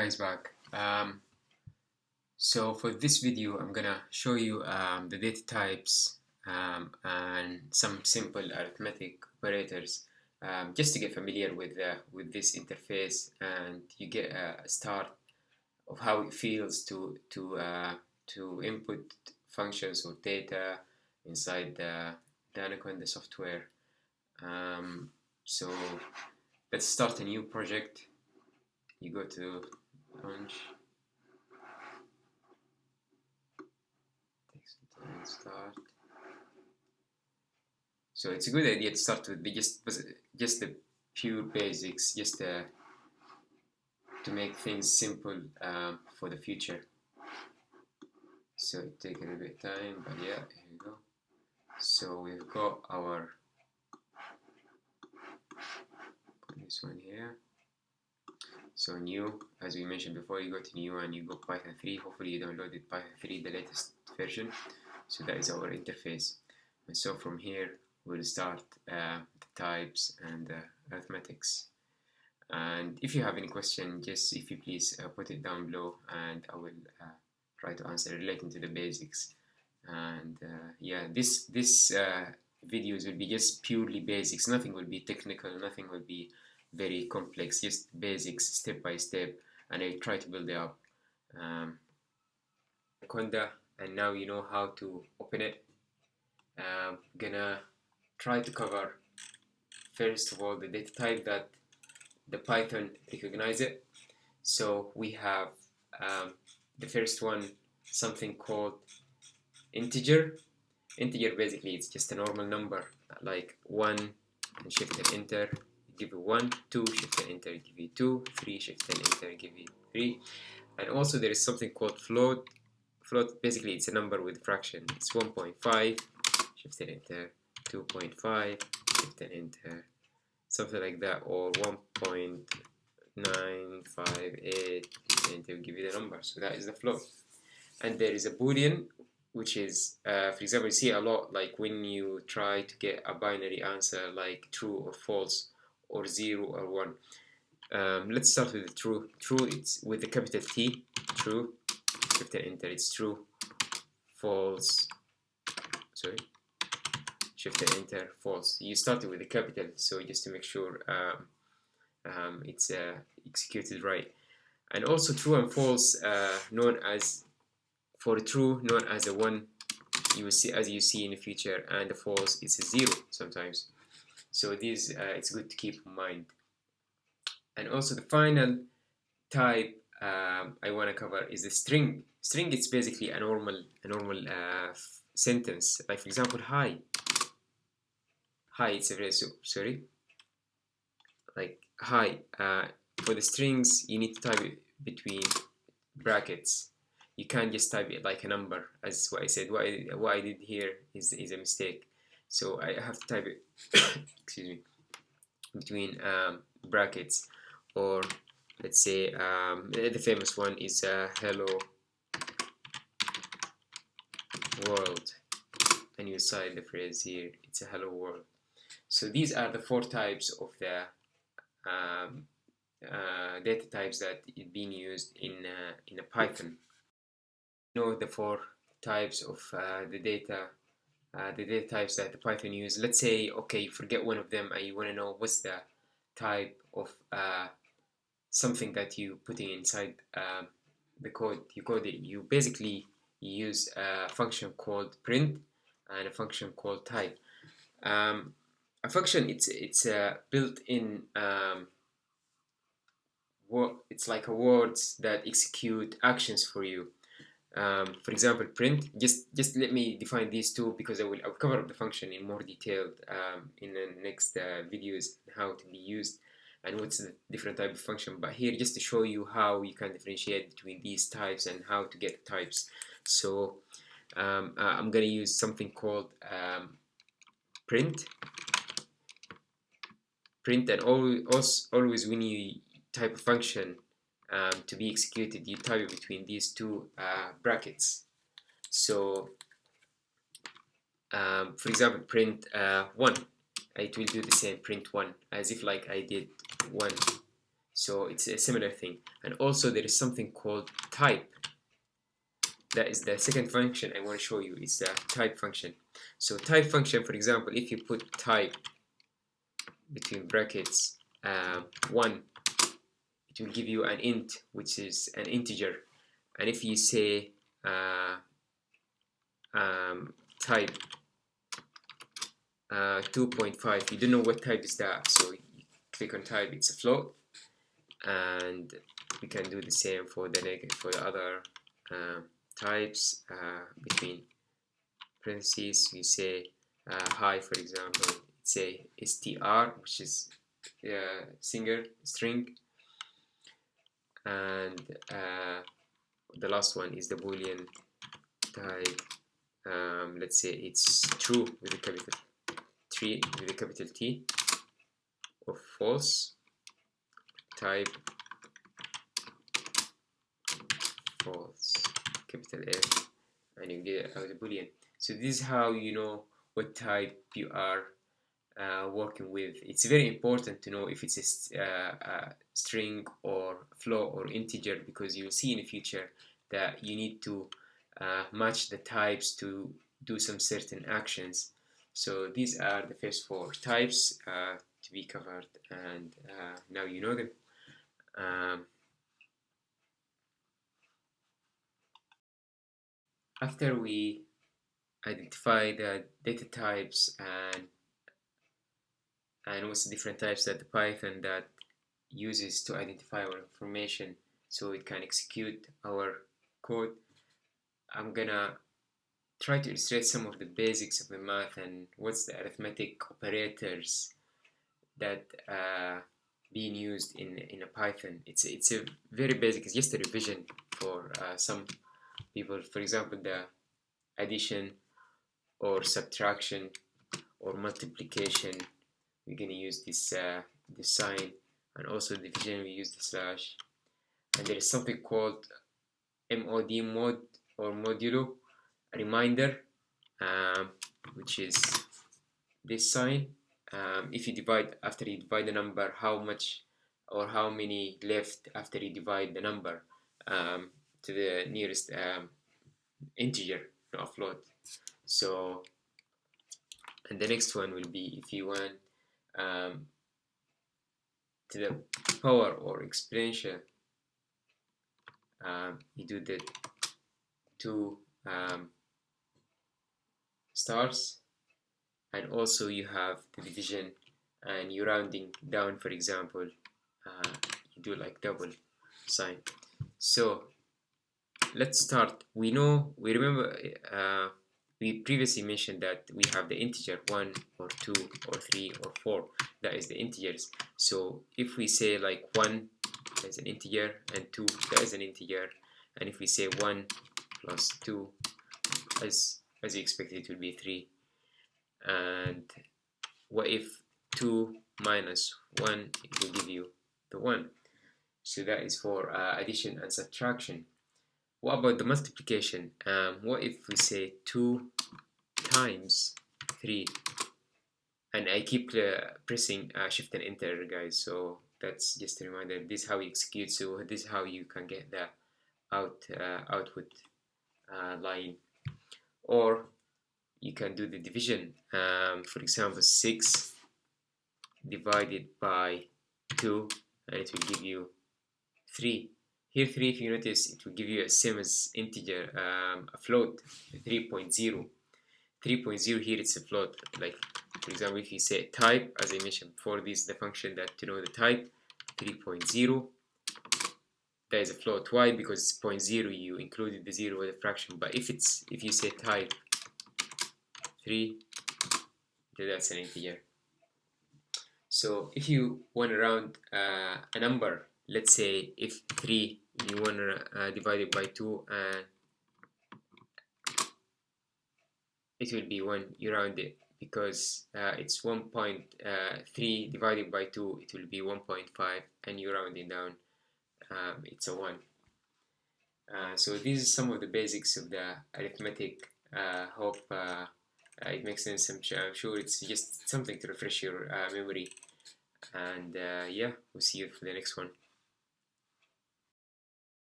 Guys, back. So for this video I'm gonna show you the data types and some simple arithmetic operators, just to get familiar with this interface, and you get a start of how it feels to input functions or data inside the Anaconda software. So let's start a new project. You go to launch. Takes some time to start. So it's a good idea to start with just the pure basics, just to make things simple for the future. So it takes a little bit of time, but yeah, here we go. So we've got our this one here. So new, as we mentioned before, you go to new and you go Python 3. Hopefully you downloaded Python 3, the latest version. So that is our interface. And so from here we'll start the types and the arithmetics. And if you have any question, just if you please put it down below, and I will try to answer relating to the basics. And yeah, this videos will be just purely basics. Nothing will be technical, nothing will be very complex, just basics, step by step, and I try to build it up. Anaconda, and now you know how to open it. Gonna try to cover first of all the data type that the Python recognize it. So we have the first one, something called integer. Integer basically it's just a normal number, like 1 and shift and enter, give you 1, 2, shift and enter, give you 2, 3, shift and enter, give you 3. And also there is something called float. Float basically it's a number with fraction. It's 1.5, shift and enter, 2.5, shift and enter, something like that, or 1.958, and they will give you the number. So that is the float. And there is a boolean, which is for example, you see a lot like when you try to get a binary answer like true or false or 0 or 1. Let's start with the true. True, it's with the capital T. True, shift and enter, it's true. False, sorry, shift and enter, false. You started with the capital, so just to make sure it's executed right. And also true and false, known as, for true known as a 1, you will see, as you see in the future, and the false it's a 0 sometimes. So these it's good to keep in mind. And also the final type I want to cover is the string. String, it's basically a normal sentence. Like for example, hi. Hi, it's a very sorry. Like hi. For the strings, you need to type it between brackets. You can't just type it like a number, as what I said. What I did here is a mistake. So I have to type it excuse me, between brackets, or let's say the famous one is hello world, and you cite the phrase here, it's a hello world. So these are the 4 types of the data types that is being used in a Python. You know the 4 types of the data types that the Python use. Let's say, okay, you forget one of them and you want to know what's the type of something that you putting inside the code. You basically use a function called print and a function called type. A function, it's built in it's like a words that execute actions for you. For example, print, just let me define these two, because I'll cover the function in more detail in the next videos, how to be used and what's the different type of function. But here, just to show you how you can differentiate between these types and how to get types. So I'm gonna use something called print, and always when you type a function to be executed, you type it between these 2 brackets. So for example, print 1, it will do the same, print 1, as if like I did 1. So it's a similar thing. And also there is something called type. That is the second function I want to show you. It's the type function. So type function, for example, if you put type between brackets 1, it will give you an int, which is an integer. And if you say type 2.5, you don't know what type is that, so you click on type, it's a float. And we can do the same for the other types. Between parentheses you say hi, for example, say str, which is single string, and the last one is the boolean type. Let's say it's true with a capital T, or false, type false, capital F, and you get out the boolean. So this is how you know what type you are working with. It's very important to know if it's a string or float or integer, because you'll see in the future that you need to match the types to do some certain actions. So these are the first 4 types to be covered, and now you know them. After we identify the data types and what's the different types that the Python that uses to identify our information so it can execute our code, I'm gonna try to illustrate some of the basics of the math and what's the arithmetic operators that being used in a Python. It's a very basic, it's just a revision for some people. For example, the addition or subtraction or multiplication, we're going to use this sign, and also division we use the slash. And there is something called mod or modulo, a reminder, which is this sign. If you divide, after you divide the number, how much or how many left after you divide the number to the nearest integer, not float. So, and the next one will be if you want to the power or exponential, you do the 2 stars, and also you have the division, and you're rounding down, for example, you do like double sign. So let's start. We remember we previously mentioned that we have the integer 1 or 2 or 3 or 4, that is the integers. So if we say like 1, that is an integer, and 2, that is an integer, and if we say 1 plus 2, as you expected, it will be 3. And what if 2 minus 1, it will give you the 1. So that is for addition and subtraction. What about the multiplication? What if we say 2 times 3? And I keep pressing shift and enter, guys, so that's just a reminder. This is how you execute, so this is how you can get the output line. Or you can do the division. For example, 6 divided by 2, and it will give you 3. Here 3, if you notice, it will give you a same as integer, a float, 3.0. 3.0 here, it's a float. Like, for example, if you say type, as I mentioned before, this is the function that to know the type, 3.0. That is a float. Why? Because it's 0.0, you included the 0 with a fraction. But if you say type 3, that's an integer. So if you want to round a number, let's say if 3 you want to divide it by 2, and it will be 1, you round it, because it's 1.3 divided by 2, it will be 1.5, and you round it down, it's a 1. So these are some of the basics of the arithmetic. Hope it makes sense. I'm sure it's just something to refresh your memory, and yeah, we'll see you for the next one.